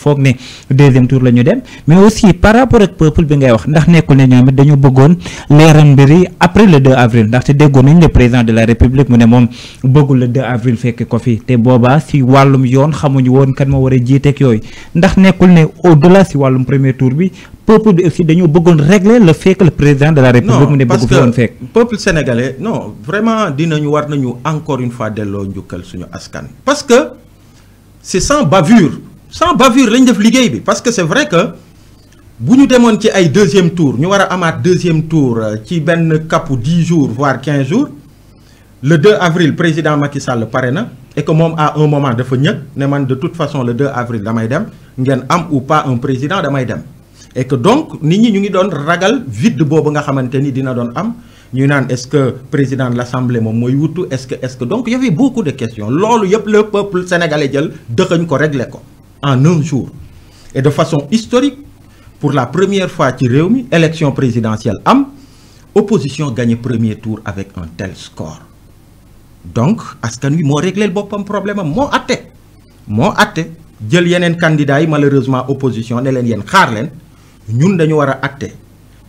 foog ne deuxième tour la ñu dem mais aussi par rapport ak peuple bi ngay wax ndax nekkul ne ñoom it dañu bëggoon leeral mbir yi après le 2 avril ndaxte déggoon nañ le président de la république mu ne moom bëggul le 2 avril fekk ko fi te boobaa si wàllum yoon xamuñu woon kan moo war a jiiteeg yooyu ndax nekkul ne au delà si wàllum premier tour bi peuple bi aussi dañoo bëggoon régler le fait que le président de la république mu ne bëgg fi woon fekk peuple sénégalais non vraiment war nañu encore une fois delloo njukkal suñu askan parce que c'est sans bavure lañ def liggéey bi parce que c'est vrai que bu ñu demoon ci ay deuxième tour ñu war a amaat deuxième tour ci benn kapu 10 jours voire 15 jours le 2 avril président Macky Sall pare na et que moom à un moment dafa ñëg ne man de toute façon le 2 avril damay dem ngeen am ou pas un président damay dem et que donc nit ñi ñu ngi doon ragal vide boobu nga xamante ni dina doon am ñu naan est-ce que président de l'Assemblée moom mooy wutu est-ce que donc il y avait beaucoup de questions loolu yëpp le peuple sénégalais jël dëxañ ko régler ko en un jour et de façon historique pour la première fois ci réew mi élection présidentielle am opposition gagné premier tour avec un tel score donc askan wi moo réglé boppam problème am moo atte jël yeneen candidats yi malheureusement opposition ne leen yéen xaar leen ñun dañu war a atte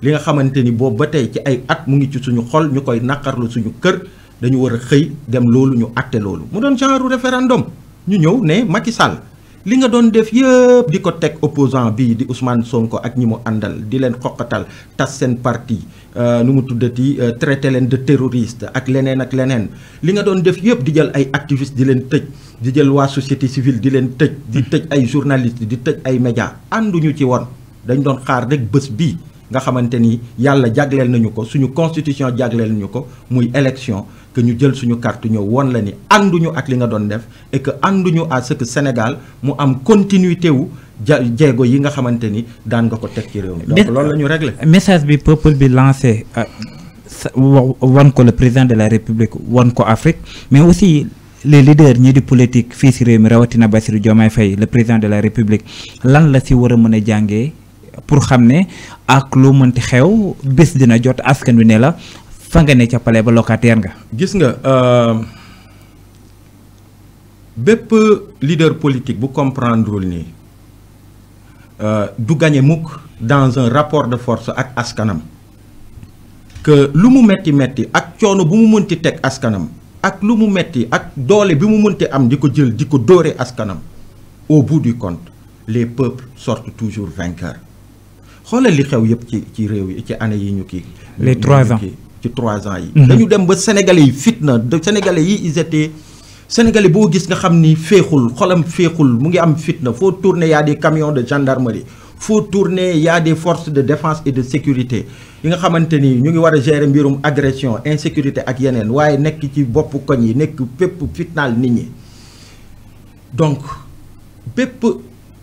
li nga xamante ni boobu ba tey ci ay at mu ngi ci suñu xol ñu koy naqarlu suñu kër dañu war a xëy dem loolu ñu atte loolu mu doon genre référendum ñu ñëw ne Macky Sall li nga doon def yëpp di ko teg opposant bii di Ousmane Sonko ak ñi mu àndal di leen xoqatal tas seen parti nu mu tuddati traité leen de terroriste ak leneen li nga doon def yëpp di jël ay activistes di leen tëj di jël waa société civile di leen tëj di tëj ay journalistes di tëj ay médias ànduñu ci woon dañ doon xaar rek bés bii nga xamante ni yàlla jagleel nañu ko suñu constitution jagleel nañu ko muy élection que ñu jël suñu carte ñëw won la ni ànduñu ak li nga doon def et que ànduñu à ce que Sénégal mu am continuité wu jéego yi nga xamante ni daan nga ko teg ci réew mi donc loolu la ñu réglé message bi peuple bi lancé wan ko le président de la République wan ko Afrique mais aussi les leaders ñii di politique fii si réew mi rawatina Bassirou Diomaye Faye le président de la République lan la si war a mën a jàngee pour xam ne ak lu mënti xew bés dina jot askan wi ne la fa nga ne ca palais ba locataire nga. gis nga bépp leader politique bu comprendrewul nii du gagné mukk dans un rapport de force ak askanam que lu mu metti ak coono bu mu mënti teg askanam ak lu mu metti ak doole bi mu mënti am di ko jël di ko dóore askanam au bout du compte les peuples sortent toujours vainqueurs. xoolal li xew yëpp ci réew yi ci année yi ñu kii. les 3 ans ci 3 ans yi. dañu dem ba sénégalais yi fitna sénégalais yi ils étaient sénégalais boo gis nga xam ni féexul xolam féexul mu ngi am fitna foo tourner y a des camions de gendarmerie foo tourner y a des forces de défense et de sécurité yi nga xamante ni ñu ngi war a gérer mbirum agression insécurité ak yeneen waaye nekk ci boppu koñ yi nekk bépp fitnaal nit ñi donc bépp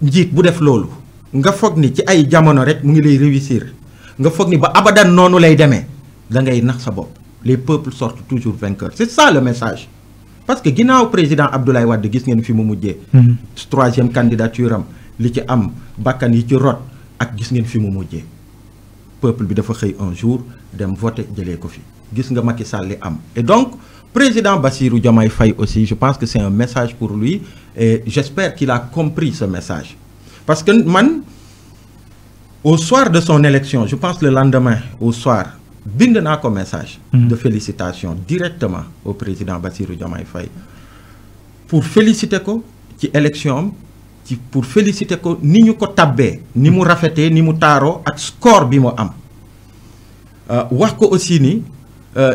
njiit bu def loolu. nga foog ni ci ay jamono rek mu ngi lay réussir nga foog ni ba abadan noonu lay demee da ngay nax sa bopp les peuples sortent toujours vainqueurs c'est ça le message parce que ginnaaw président Abdoulaye Wade gis ngeen fi mu mujjee 3e candidature am li ci am bakkan yi ci rot ak gis ngeen fi mu mujjee peuple bi dafa xëy un jour dem voter jëlee ko fi gis nga Macky Sall li am et donc président Bassirou Diomaye Faye aussi je pense que c'est un message pour lui et j'espère qu'il a compris ce message. Parce que man au soir de son élection je pense le lendemain au soir bind naa ko message de félicitations directement au président Bassirou Diomaye Faye pour féliciter ko ci élection am pour féliciter ko ni ñu ko tabbee ni mu rafetee ni mu taaroo ak score bi mu am wax ko aussi ni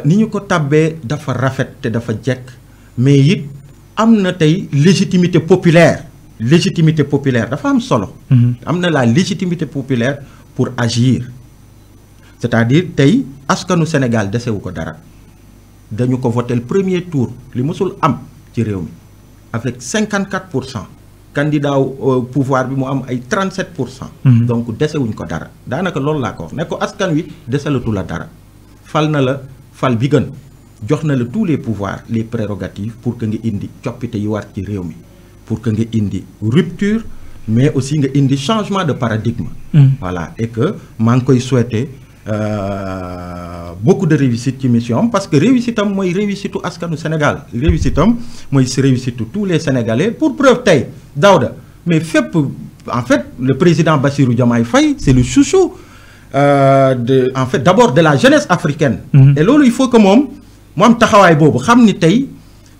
ñu ko tabbee dafa rafet te dafa jekk mais it am na tey légitimité populaire dafa am solo. am na la légitimité populaire pour agir c'est-à-dire tey askanu Sénégal desewu ko dara dañu ko voté le premier tour li mësul am ci réew mi avec 54%. candidat au pouvoir bi mu am ay 37%. donc desewuñ ko dara daanaka loolu laa ko wax ne ko askan wi desalatu la dara fal na la fal bi gën jox na la tous les pouvoirs les prérogatives pour que nga indi coppite yi war ci réew mi. pour que nga indi rupture mais aussi nga indi changement de paradigme. Voilà et que maa ngi koy souhaiter beaucoup de réussite ci mission parce que réussite am mooy réussite u askanu Sénégal réussite am mooy réussite tous les Sénégalais pour preuve tey Daouda mais fépp en fait le président Bassirou Diomaye Faye c'est le chouchou en fait d'abord de la jeunesse africaine. Et loolu il faut que moom mu am taxawaay boobu xam ni tey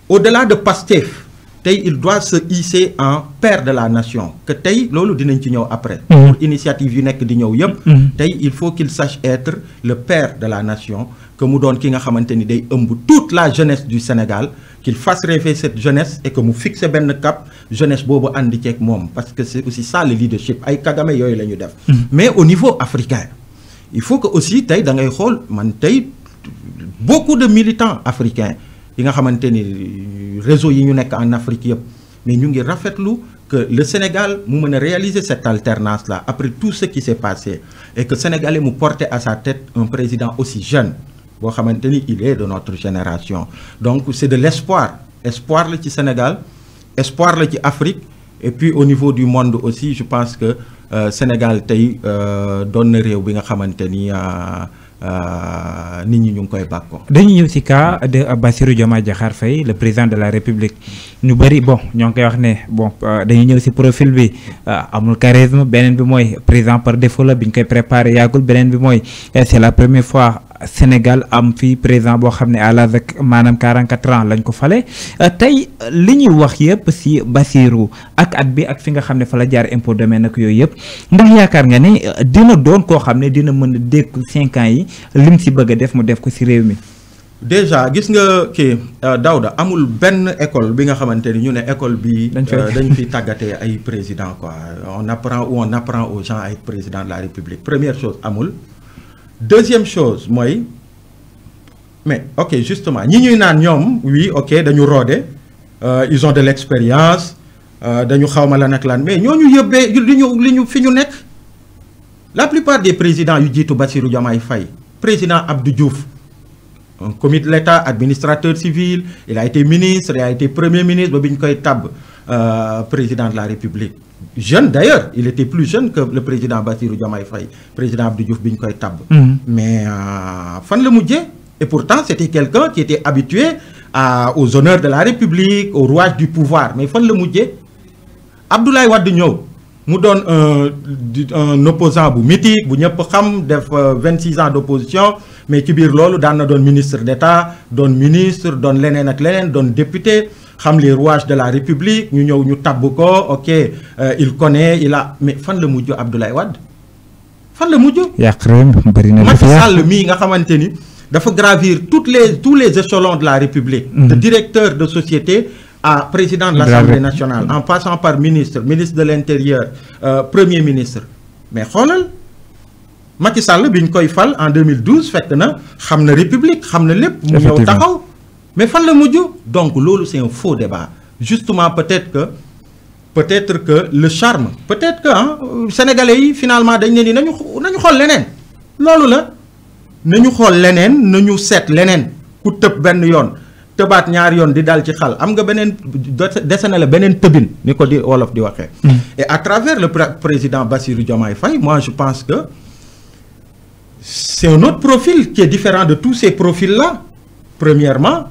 au-delà de Pastef tey il doit se hisser en père de la nation que tey loolu dinañ ci ñëw après. pour initiative yu nekk di ñëw yëpp. tey il faut qu'il sache être le père de la nation que mu doon ki nga xamante ni day ëmb toute la jeunesse du Sénégal qu'il fasse rêver cette jeunesse et que mu fixe benn cap jeunesse boobu àndi ceeg moom parce que c'est aussi ça le leadership ay Kagame yooyu la ñu def. mais au niveau africain il faut que aussi tey da ngay xool man tey beaucoup de militants africains yi nga xamante ni réseau yi ñu nekk en Afrique yëpp mais ñu ngi rafetlu que le Sénégal mu mën a réaliser cette alternance là après tout ce qui s'est passé et que Sénégalais mu porter à sa tête un président aussi jeune boo xamante ni il est de notre génération donc c'est de l'espoir la ci Sénégal espoir la ci Afrique et puis au niveau du monde aussi je pense que Sénégal tey doon na réew bi nga xamante ni nit ñi ñu ngi koy bàkkoo. dañuy ñëw ci cas de Bassirou Diomaye Diakhar Faye le président de la République ñu bëri bon ñoo ngi koy wax ne bon dañuy ñëw ci profil bi amul charisme beneen bi mooy président par défaut la bi ñu koy préparé yàggul beneen bi mooy c'est la première fois Sénégal am fii président boo xam ne à l'âge de maanaam 44 ans lañ ko fale tey li ñuy wax yëpp ci Bassirou ak at bi ak fi nga xam ne fa la jaar impôt domaine ak yooyu yëpp ndax yaakaar nga ne dina doon koo xam ne dina mën a dékku 5 ans yi lim ci bëgg a def mu def ko ci réew mi. déjà gis nga kii Daouda amul benn école bi nga xamante ni ñu ne école bi dañ fi tàggatee ay président quoi on apprend aux gens à être président de la République première chose amul. Deuxième chose mooy mais ok justement ñi ñuy naan ñoom oui ok dañu roode ils ont de l'expérience dañu xawma lan ak lan mais ñooñu yëbbee li ñu fi ñu nekk la plupart des présidents yu jiitu Bassirou Diomaye Faye président Abdou Diouf un commis de l'État administrateur civil il a été ministre il a été premier ministre ba bi ñu koy tabb président de la République jeune d'ailleurs il était plus jeune que le président Bassirou Diomaye Faye président Abdou Diouf bi ñu koy tabb mais fan la mujjee et pourtant c'était quelqu'un qui était habitué aux honneurs de la République au rouage du pouvoir mais fan la mujjee Abdoulaye Wade ñëw mu doon un opposant bu mythique bu ñëpp xam def 26 ans d'opposition mais ci biir loolu daan na doon ministre d'État doon ministre doon leneen ak leneen doon député xam les rouages de la République ñu ñëw ñu tabb ko ok il connaît il a mais fan la mujj Abdoulaye Wade fan la mujj. yàq réew mi bari na. Macky Sall mii nga xamante ni dafa gravir tous les échelons de la République. de directeur de société à président de l'Assemblée nationale en passant par ministre de l'Intérieur premier ministre mais xoolal Macky Sall bi ñu koy fal en 2012 fekk na xam na République xam na lépp. mu ñëw taxaw. mais fan la mujj donc loolu c'est un faux débat justement peut-être que le charme peut-être que sénégalais yi finalement dañ ne ni nañu xool leneen loolu la nañu xool leneen nañu seet leneen ku tëb benn yoon tëbaat ñaari yoon di dal ci xal am nga beneen dese na la beneen tëbin ni ko di wolof di waxee. et à travers le président Bassirou Diomaye Faye moi je pense que c'est un autre profil qui est différent de tous ces profils-là premièrement.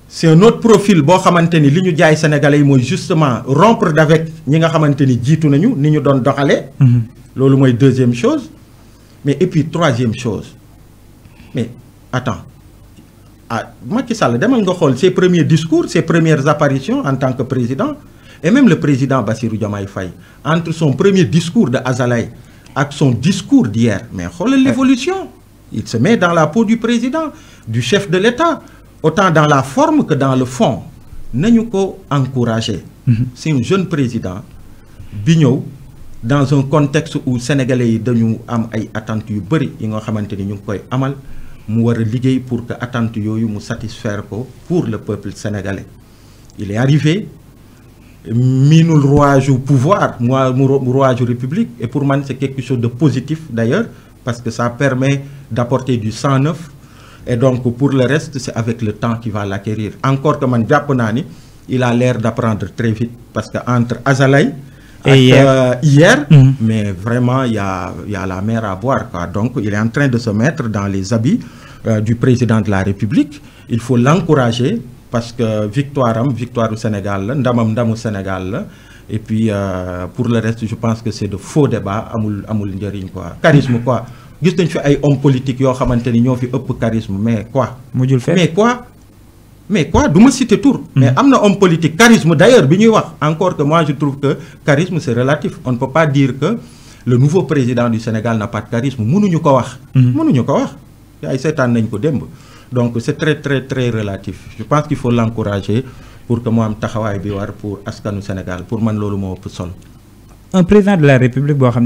c'est un autre profil boo xamante ni li ñu jaay sénégalais yi mooy justement rompre d'avec ñi nga xamante ni jiitu nañu ni ñu doon doxalee. loolu mooy deuxième chose mais et puis troisième chose mais attends Macky Sall demal nga xool ses premiers discours ses premières apparitions en tant que président et même le président Bassirou Diomaye Faye entre son premier discours de Azalaï ak son discours d'hier mais xoolal l'évolution il se met dans la peau du président du chef de l'État autant dans la forme que dans le fond nañu ko encourager. c'est un jeune président bi ñëw dans un contexte où sénégalais yi dañu am ay attentes yu bëri yi nga xamante ni ñu ngi koy amal mu war a liggéey pour que attentes yooyu mu satisfaire ko pour le peuple sénégalais il est arrivé miinul rouage au pouvoir mu rouage république et pour man c'est quelque chose de positif d'ailleurs parce que ça permet d'apporter du sang neuf. Et donc pour le reste c'est avec le temps qu'il va l'acquérir encore que man jàpp naa ni il a l'air d'apprendre très vite parce que entre Azalaï et hier mais vraiment il y a la mer à boire quoi donc il est en train de se mettre dans les habits du président de la République il faut l'encourager parce que victoire du Sénégal la ndamu Sénégal la et puis pour le reste je pense que c'est de faux débats amul njëriñ quoi charisme quoi gis nañ fi ay hommes politiques yoo xamante ni ñoo fi ëpp charisme mais quoi mais quoi du ma citer tour mais am na homme politique charisme d'ailleurs bi ñuy wax encore que moi je trouve que charisme c'est relatif on ne peut pas dire que le nouveau président du Sénégal n'a pas de charisme mënuñu ko wax ay seetaan nañ ko démb donc c'est très très très relatif je pense qu'il faut l'encourager pour que mu am taxawaay bi war pour askanu Sénégal pour man loolu moo ëpp solo un président de la République boo xam ne